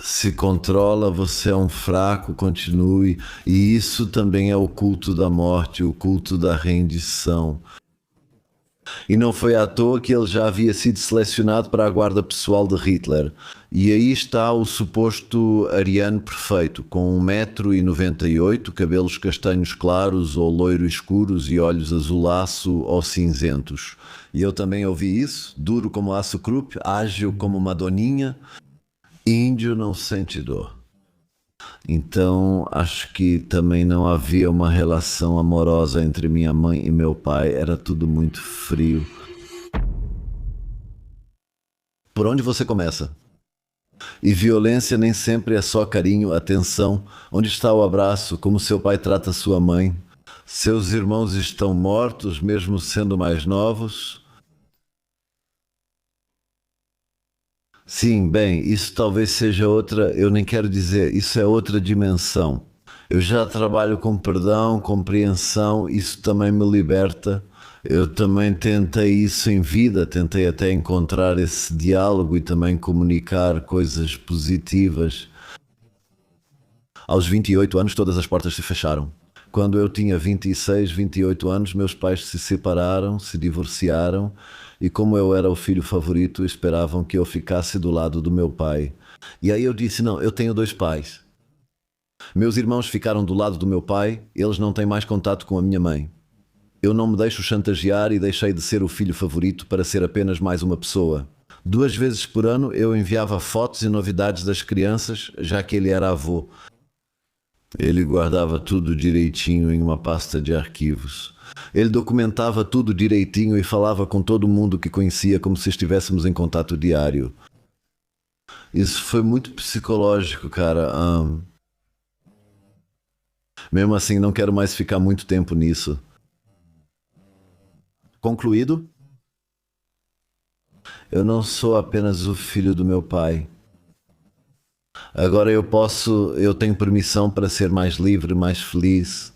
se controla, você é um fraco, continue. E isso também é o culto da morte, o culto da rendição. E não foi à toa que ele já havia sido selecionado para a guarda pessoal de Hitler. E aí está o suposto ariano perfeito, com 1,98 m, cabelos castanhos claros ou loiro escuros e olhos azulaço ou cinzentos. E eu também ouvi isso, duro como aço Krupp, ágil como Madoninha, índio não sente dor. Então, acho que também não havia uma relação amorosa entre minha mãe e meu pai, era tudo muito frio. Por onde você começa? E violência nem sempre é só carinho, atenção. Onde está o abraço? Como seu pai trata sua mãe? Seus irmãos estão mortos, mesmo sendo mais novos? Sim, bem, isso talvez seja outra, eu nem quero dizer, isso é outra dimensão. Eu já trabalho com perdão, compreensão, isso também me liberta. Eu também tentei isso em vida, tentei até encontrar esse diálogo e também comunicar coisas positivas. Aos 28 anos, todas as portas se fecharam. Quando eu tinha 26, 28 anos, meus pais se separaram, se divorciaram, e como eu era o filho favorito, esperavam que eu ficasse do lado do meu pai. E aí eu disse, não, eu tenho dois pais. Meus irmãos ficaram do lado do meu pai, eles não têm mais contato com a minha mãe. Eu não me deixo chantagear e deixei de ser o filho favorito para ser apenas mais uma pessoa. 2 vezes por ano eu enviava fotos e novidades das crianças, já que ele era avô. Ele guardava tudo direitinho em uma pasta de arquivos. Ele documentava tudo direitinho e falava com todo mundo que conhecia como se estivéssemos em contato diário. Isso foi muito psicológico, cara. Mesmo assim, não quero mais ficar muito tempo nisso. Concluído? Eu não sou apenas o filho do meu pai. Agora eu tenho permissão para ser mais livre, mais feliz.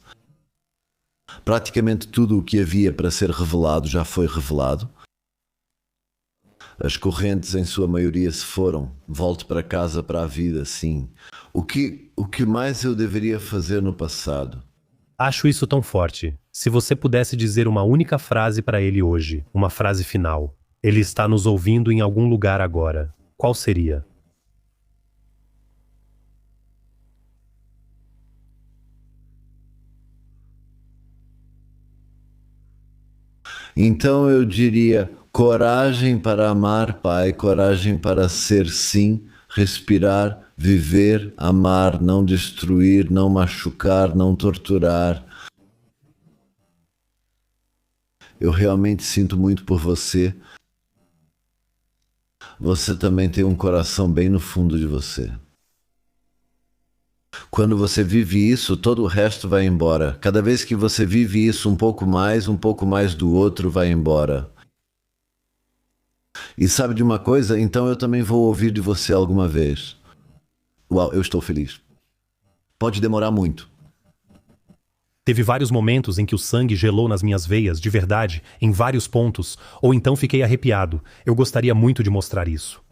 Praticamente tudo o que havia para ser revelado já foi revelado. As correntes, em sua maioria, se foram. Volto para casa, para a vida, sim. O que mais eu deveria fazer no passado? Acho isso tão forte. Se você pudesse dizer uma única frase para ele hoje, uma frase final. Ele está nos ouvindo em algum lugar agora. Qual seria? Então eu diria coragem para amar, pai, coragem para ser sim, respirar, viver, amar, não destruir, não machucar, não torturar. Eu realmente sinto muito por você. Você também tem um coração bem no fundo de você. Quando você vive isso, todo o resto vai embora. Cada vez que você vive isso um pouco mais do outro vai embora. E sabe de uma coisa? Então eu também vou ouvir de você alguma vez. Uau, eu estou feliz. Pode demorar muito. Teve vários momentos em que o sangue gelou nas minhas veias, de verdade, em vários pontos, ou então fiquei arrepiado. Eu gostaria muito de mostrar isso.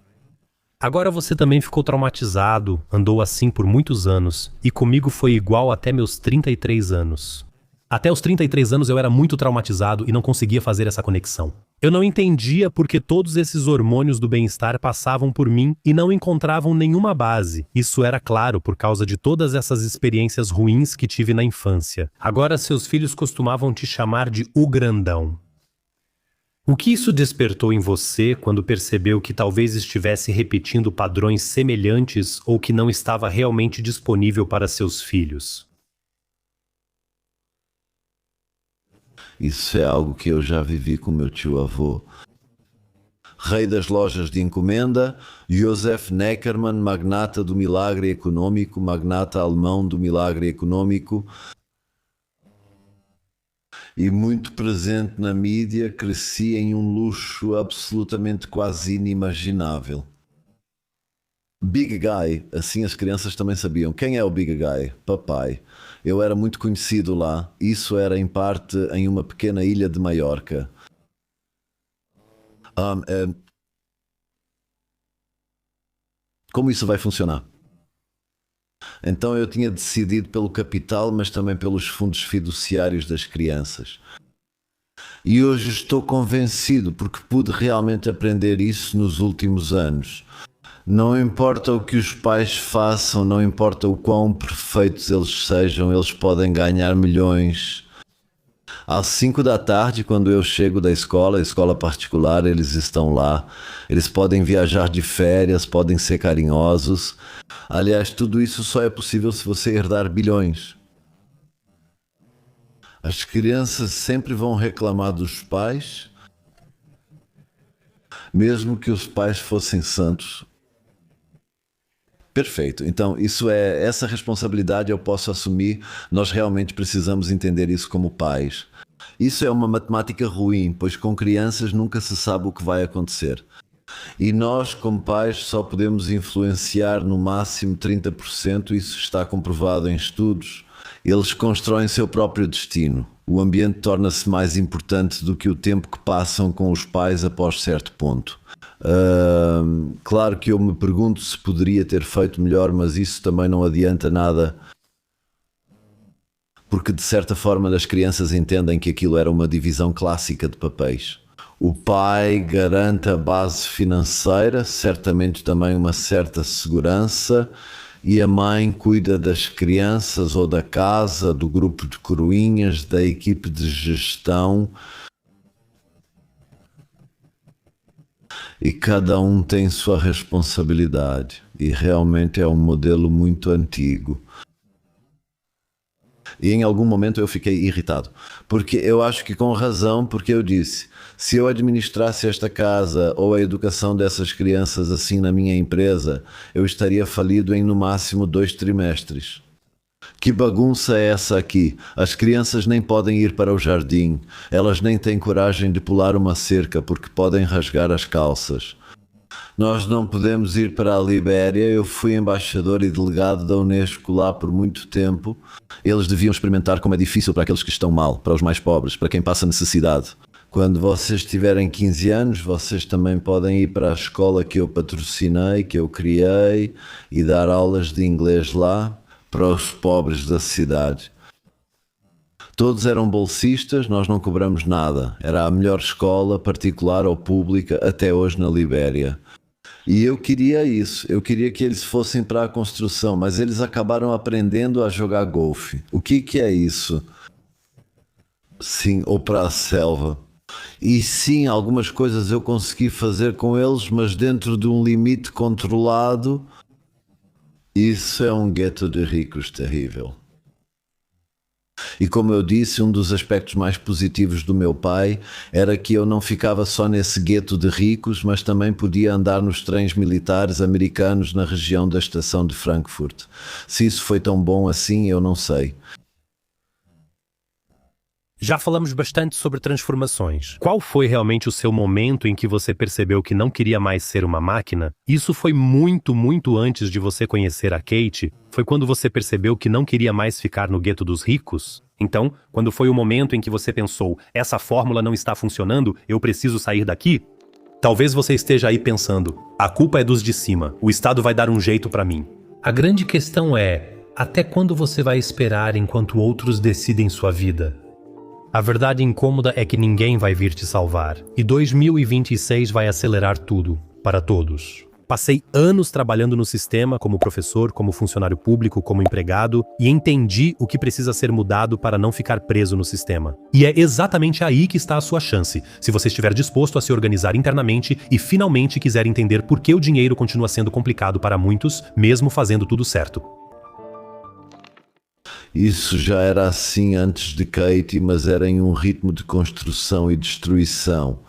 Agora você também ficou traumatizado, andou assim por muitos anos, e comigo foi igual até meus 33 anos. Até os 33 anos eu era muito traumatizado e não conseguia fazer essa conexão. Eu não entendia porque todos esses hormônios do bem-estar passavam por mim e não encontravam nenhuma base. Isso era claro por causa de todas essas experiências ruins que tive na infância. Agora seus filhos costumavam te chamar de o grandão. O que isso despertou em você quando percebeu que talvez estivesse repetindo padrões semelhantes ou que não estava realmente disponível para seus filhos? Isso é algo que eu já vivi com meu tio-avô. Rei das lojas de encomenda, Josef Neckermann, magnata do milagre econômico, magnata alemão do milagre econômico, e muito presente na mídia, cresci em um luxo absolutamente quase inimaginável. Big Guy, assim as crianças também sabiam. Quem é o Big Guy? Papai. Eu era muito conhecido lá. Isso era em parte em uma pequena ilha de Maiorca. Um, eh, como isso vai funcionar? Então eu tinha decidido pelo capital, mas também pelos fundos fiduciários das crianças. E hoje estou convencido, porque pude realmente aprender isso nos últimos anos. Não importa o que os pais façam, não importa o quão perfeitos eles sejam, eles podem ganhar milhões. Às 5 da tarde, quando eu chego da escola particular, eles estão lá. Eles podem viajar de férias, podem ser carinhosos. Aliás, tudo isso só é possível se você herdar bilhões. As crianças sempre vão reclamar dos pais, mesmo que os pais fossem santos. Perfeito. Então, essa responsabilidade eu posso assumir. Nós realmente precisamos entender isso como pais. Isso é uma matemática ruim, pois com crianças nunca se sabe o que vai acontecer. E nós, como pais, só podemos influenciar no máximo 30%, isso está comprovado em estudos. Eles constroem seu próprio destino. O ambiente torna-se mais importante do que o tempo que passam com os pais após certo ponto. Claro que eu me pergunto se poderia ter feito melhor, mas isso também não adianta nada, porque de certa forma as crianças entendem que aquilo era uma divisão clássica de papéis. O pai garante a base financeira, certamente também uma certa segurança, e a mãe cuida das crianças ou da casa, do grupo de coroinhas, da equipe de gestão. E cada um tem sua responsabilidade. E realmente é um modelo muito antigo. E em algum momento eu fiquei irritado. Porque eu acho que com razão, porque eu disse, se eu administrasse esta casa ou a educação dessas crianças assim na minha empresa, eu estaria falido em no máximo 2 trimestres. Que bagunça é essa aqui? As crianças nem podem ir para o jardim. Elas nem têm coragem de pular uma cerca porque podem rasgar as calças. Nós não podemos ir para a Libéria. Eu fui embaixador e delegado da Unesco lá por muito tempo. Eles deviam experimentar como é difícil para aqueles que estão mal, para os mais pobres, para quem passa necessidade. Quando vocês tiverem 15 anos, vocês também podem ir para a escola que eu patrocinei, que eu criei, e dar aulas de inglês lá para os pobres da cidade. Todos eram bolsistas, nós não cobramos nada. Era a melhor escola, particular ou pública, até hoje na Libéria. E eu queria isso, eu queria que eles fossem para a construção, mas eles acabaram aprendendo a jogar golfe. O que é isso? Sim, ou para a selva. E sim, algumas coisas eu consegui fazer com eles, mas dentro de um limite controlado. Isso é um gueto de ricos terrível. E como eu disse, um dos aspectos mais positivos do meu pai era que eu não ficava só nesse gueto de ricos, mas também podia andar nos trens militares americanos na região da estação de Frankfurt. Se isso foi tão bom assim, eu não sei. Já falamos bastante sobre transformações. Qual foi realmente o seu momento em que você percebeu que não queria mais ser uma máquina? Isso foi muito, muito antes de você conhecer a Kate? Foi quando você percebeu que não queria mais ficar no gueto dos ricos? Então, quando foi o momento em que você pensou, essa fórmula não está funcionando, eu preciso sair daqui? Talvez você esteja aí pensando, a culpa é dos de cima, o Estado vai dar um jeito para mim. A grande questão é, até quando você vai esperar enquanto outros decidem sua vida? A verdade incômoda é que ninguém vai vir te salvar. E 2026 vai acelerar tudo, para todos. Passei anos trabalhando no sistema como professor, como funcionário público, como empregado, e entendi o que precisa ser mudado para não ficar preso no sistema. E é exatamente aí que está a sua chance, se você estiver disposto a se organizar internamente e finalmente quiser entender por que o dinheiro continua sendo complicado para muitos, mesmo fazendo tudo certo. Isso já era assim antes de Kate, mas era em um ritmo de construção e destruição.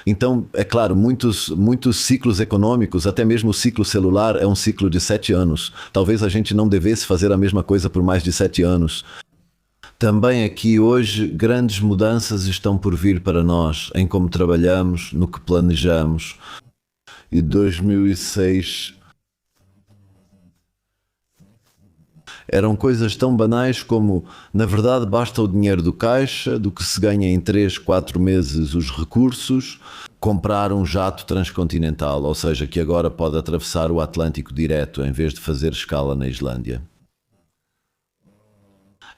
Então, é claro, muitos ciclos econômicos, até mesmo o ciclo celular é um ciclo de 7 anos. Talvez a gente não devesse fazer a mesma coisa por mais de 7 anos. Também aqui hoje grandes mudanças estão por vir para nós, em como trabalhamos, no que planejamos. E 2006... eram coisas tão banais como, na verdade, basta o dinheiro do caixa, do que se ganha em 3, 4 meses os recursos, comprar um jato transcontinental, ou seja, que agora pode atravessar o Atlântico direto em vez de fazer escala na Islândia.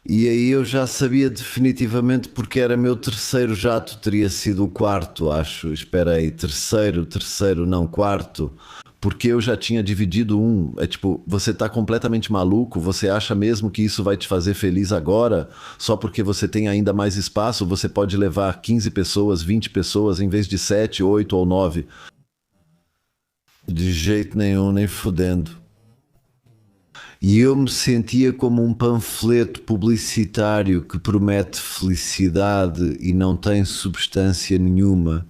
E aí eu já sabia definitivamente, porque era meu terceiro jato, teria sido o quarto, acho. Espera aí, terceiro, não, quarto. Porque eu já tinha dividido um. É tipo, você tá completamente maluco? Você acha mesmo que isso vai te fazer feliz agora? Só porque você tem ainda mais espaço, você pode levar 15 pessoas, 20 pessoas, em vez de 7, 8 ou 9. De jeito nenhum, nem fudendo. E eu me sentia como um panfleto publicitário que promete felicidade e não tem substância nenhuma.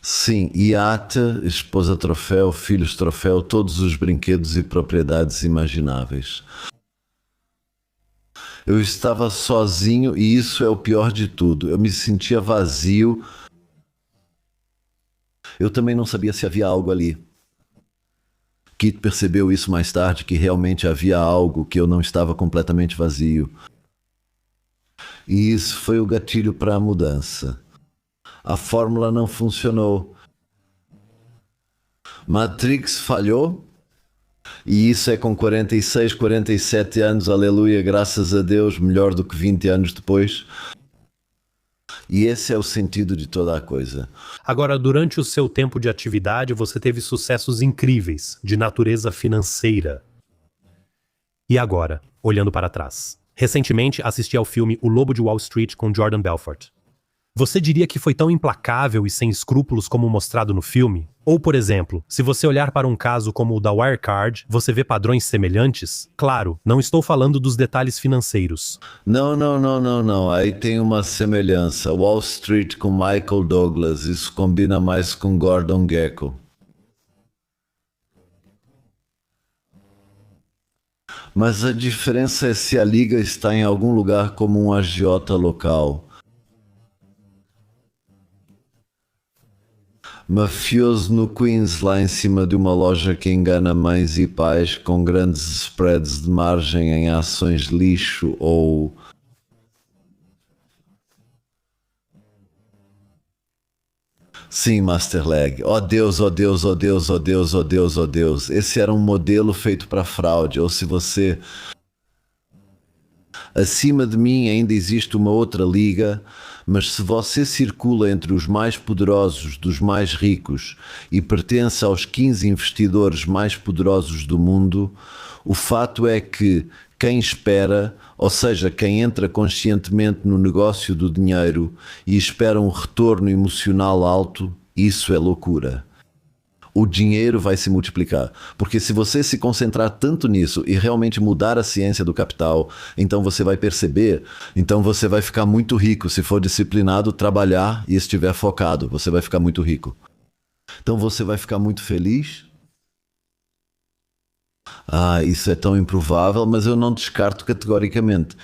Sim, iate, esposa troféu, filhos troféu, todos os brinquedos e propriedades imagináveis. Eu estava sozinho e isso é o pior de tudo. Eu me sentia vazio. Eu também não sabia se havia algo ali. Kit percebeu isso mais tarde, que realmente havia algo, que eu não estava completamente vazio. E isso foi o gatilho para a mudança. A fórmula não funcionou. Matrix falhou. E isso é com 46, 47 anos, aleluia, graças a Deus, melhor do que 20 anos depois. E esse é o sentido de toda a coisa. Agora, durante o seu tempo de atividade, você teve sucessos incríveis, de natureza financeira. E agora, olhando para trás? Recentemente assisti ao filme O Lobo de Wall Street com Jordan Belfort. Você diria que foi tão implacável e sem escrúpulos como mostrado no filme? Ou, por exemplo, se você olhar para um caso como o da Wirecard, você vê padrões semelhantes? Claro, não estou falando dos detalhes financeiros. Não. Aí tem uma semelhança. Wall Street com Michael Douglas. Isso combina mais com Gordon Gekko. Mas a diferença é se a liga está em algum lugar como um agiota local. Mafioso no Queens, lá em cima de uma loja que engana mães e pais com grandes spreads de margem em ações lixo ou... Sim, Master Leg. Oh Deus, oh Deus, oh Deus, oh Deus, oh Deus, oh Deus. Esse era um modelo feito para fraude. Ou se você... Acima de mim ainda existe uma outra liga, mas se você circula entre os mais poderosos dos mais ricos e pertence aos 15 investidores mais poderosos do mundo, o fato é que quem espera, ou seja, quem entra conscientemente no negócio do dinheiro e espera um retorno emocional alto, isso é loucura. O dinheiro vai se multiplicar. Porque se você se concentrar tanto nisso e realmente mudar a ciência do capital, então você vai perceber, então você vai ficar muito rico. Se for disciplinado, trabalhar e estiver focado, você vai ficar muito rico. Então você vai ficar muito feliz. Isso é tão improvável, mas eu não descarto categoricamente.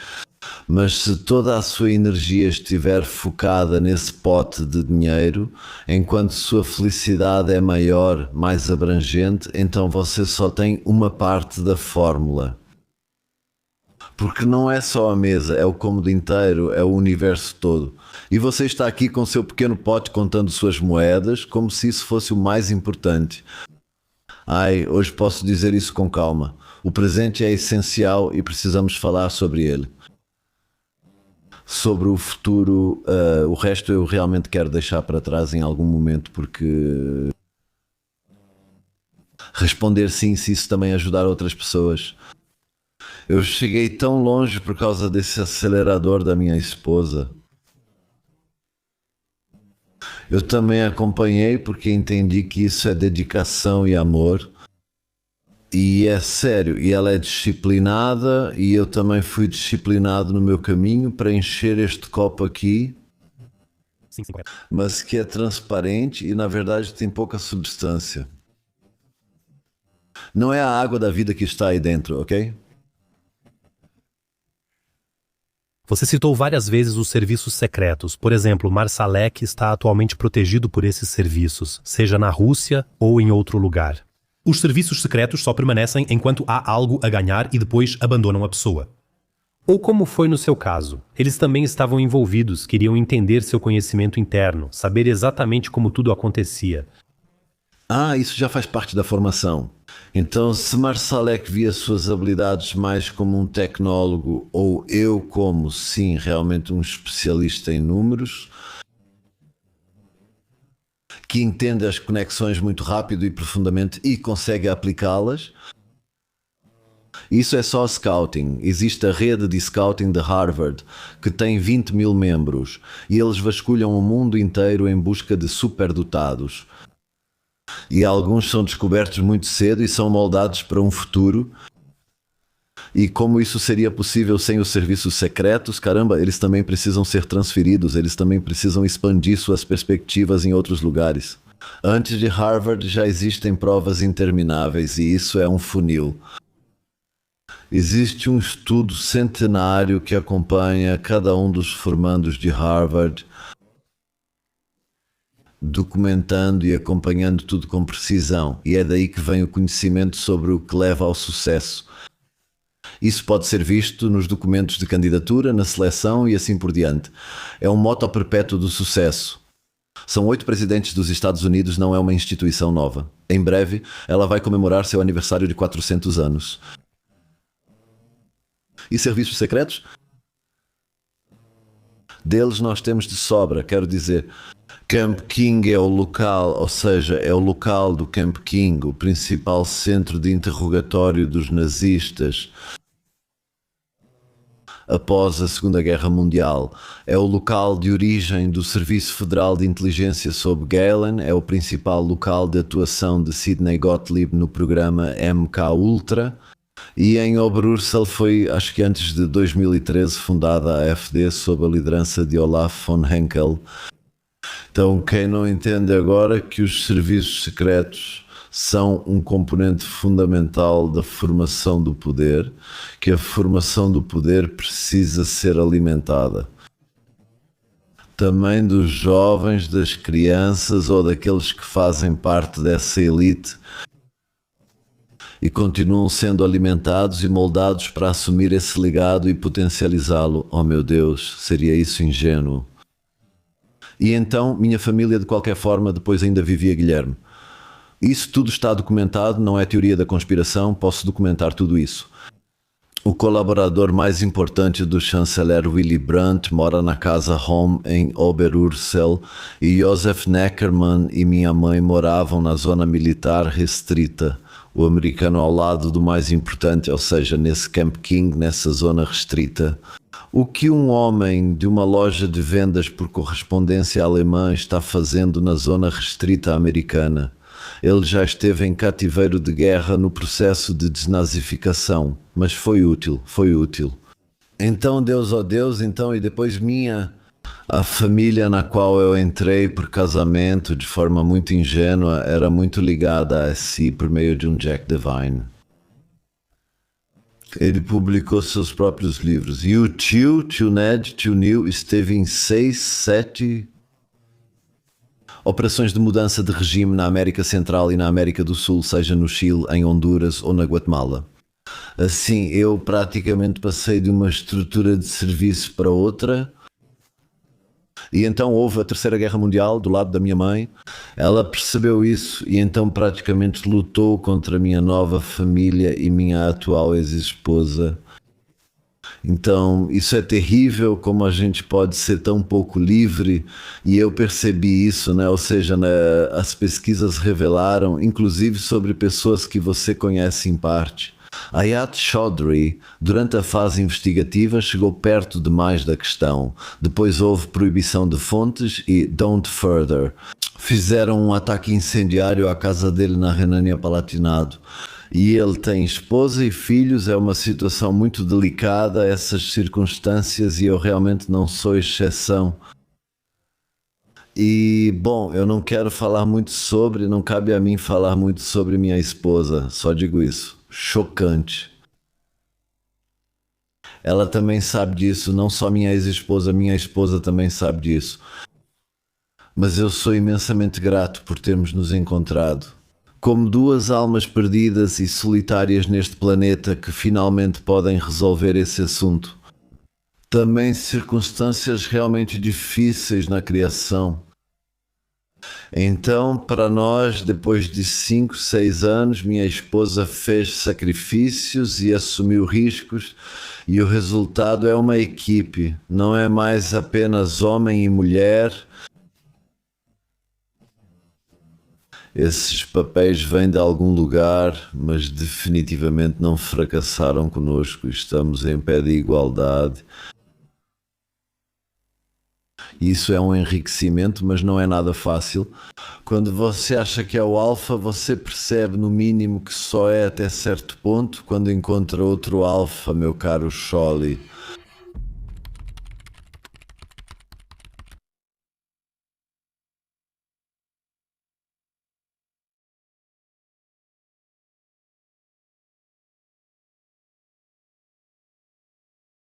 Mas se toda a sua energia estiver focada nesse pote de dinheiro, enquanto sua felicidade é maior, mais abrangente, então você só tem uma parte da fórmula. Porque não é só a mesa, é o cômodo inteiro, é o universo todo. E você está aqui com seu pequeno pote contando suas moedas, como se isso fosse o mais importante. Hoje posso dizer isso com calma. O presente é essencial e precisamos falar sobre ele. Sobre o futuro, o resto eu realmente quero deixar para trás em algum momento, porque responder sim, se isso também ajudar outras pessoas. Eu cheguei tão longe por causa desse acelerador da minha esposa. Eu também acompanhei porque entendi que isso é dedicação e amor. E é sério, e ela é disciplinada e eu também fui disciplinado no meu caminho para encher este copo aqui, Sim, mas que é transparente e na verdade tem pouca substância. Não é a água da vida que está aí dentro, ok? Você citou várias vezes os serviços secretos. Por exemplo, Marsalek está atualmente protegido por esses serviços, seja na Rússia ou em outro lugar. Os serviços secretos só permanecem enquanto há algo a ganhar e depois abandonam a pessoa. Ou como foi no seu caso? Eles também estavam envolvidos, queriam entender seu conhecimento interno, saber exatamente como tudo acontecia. Ah, isso já faz parte da formação. Então, se Marsalek via suas habilidades mais como um tecnólogo ou eu como, sim, realmente um especialista em números, que entende as conexões muito rápido e profundamente e consegue aplicá-las, isso é só scouting. Existe a rede de scouting de Harvard, que tem 20 mil membros, e eles vasculham o mundo inteiro em busca de superdotados. E alguns são descobertos muito cedo e são moldados para um futuro. E como isso seria possível sem os serviços secretos? Caramba, eles também precisam ser transferidos, eles também precisam expandir suas perspectivas em outros lugares. Antes de Harvard já existem provas intermináveis e isso é um funil. Existe um estudo centenário que acompanha cada um dos formandos de Harvard, documentando e acompanhando tudo com precisão, e é daí que vem o conhecimento sobre o que leva ao sucesso. Isso pode ser visto nos documentos de candidatura, na seleção e assim por diante. É um moto perpétuo do sucesso. São 8 presidentes dos Estados Unidos, não é uma instituição nova. Em breve, ela vai comemorar seu aniversário de 400 anos. E serviços secretos? Deles nós temos de sobra, quero dizer. Camp King é o local, ou seja, é o local do Camp King, o principal centro de interrogatório dos nazistas após a Segunda Guerra Mundial. É o local de origem do Serviço Federal de Inteligência sob Gehlen, é o principal local de atuação de Sidney Gottlieb no programa MK-Ultra. E em Oberursel foi, acho que antes de 2013, fundada a AfD sob a liderança de Olaf von Henkel. Então, quem não entende agora que os serviços secretos são um componente fundamental da formação do poder, que a formação do poder precisa ser alimentada. Também dos jovens, das crianças ou daqueles que fazem parte dessa elite e continuam sendo alimentados e moldados para assumir esse legado e potencializá-lo. Oh meu Deus, seria isso ingênuo. E então, minha família de qualquer forma depois ainda vivia Guilherme. Isso tudo está documentado, não é teoria da conspiração, posso documentar tudo isso. O colaborador mais importante do chanceler Willy Brandt mora na casa Home em Oberursel e Josef Neckermann e minha mãe moravam na zona militar restrita, o americano ao lado do mais importante, ou seja, nesse Camp King, nessa zona restrita. O que um homem de uma loja de vendas por correspondência alemã está fazendo na zona restrita americana? Ele já esteve em cativeiro de guerra no processo de desnazificação, mas foi útil, foi útil. Então Deus, ó Deus, então e depois a família na qual eu entrei por casamento de forma muito ingênua era muito ligada a si por meio de um Jack Devine. Ele publicou seus próprios livros. E o tio Ned, tio Neil, esteve em 6, 7 operações de mudança de regime na América Central e na América do Sul, seja no Chile, em Honduras ou na Guatemala. Assim, eu praticamente passei de uma estrutura de serviço para outra. E então houve a Terceira Guerra Mundial do lado da minha mãe. Ela percebeu isso e então praticamente lutou contra a minha nova família e minha atual ex-esposa. Então isso é terrível, como a gente pode ser tão pouco livre, e eu percebi isso, né? Ou seja, né, as pesquisas revelaram, inclusive sobre pessoas que você conhece em parte. Ayat Chaudhry, durante a fase investigativa, chegou perto demais da questão. Depois houve proibição de fontes e don't further. Fizeram um ataque incendiário à casa dele na Renânia-Palatinado. E ele tem esposa e filhos, é uma situação muito delicada, essas circunstâncias, e eu realmente não sou exceção. E, bom, eu não quero falar muito sobre, não cabe a mim falar muito sobre minha esposa, só digo isso. Chocante. Ela também sabe disso, não só minha ex-esposa, minha esposa também sabe disso. Mas eu sou imensamente grato por termos nos encontrado. Como duas almas perdidas e solitárias neste planeta que finalmente podem resolver esse assunto. também circunstâncias realmente difíceis na criação. Então, para nós, depois de 5, 6 anos, minha esposa fez sacrifícios e assumiu riscos, e o resultado é uma equipe, não é mais apenas homem e mulher. Esses papéis vêm de algum lugar, mas definitivamente não fracassaram conosco. Estamos em pé de igualdade. Isso é um enriquecimento, mas não é nada fácil. Quando você acha que é o alfa, você percebe no mínimo que só é até certo ponto. Quando encontra outro alfa, meu caro Scholly,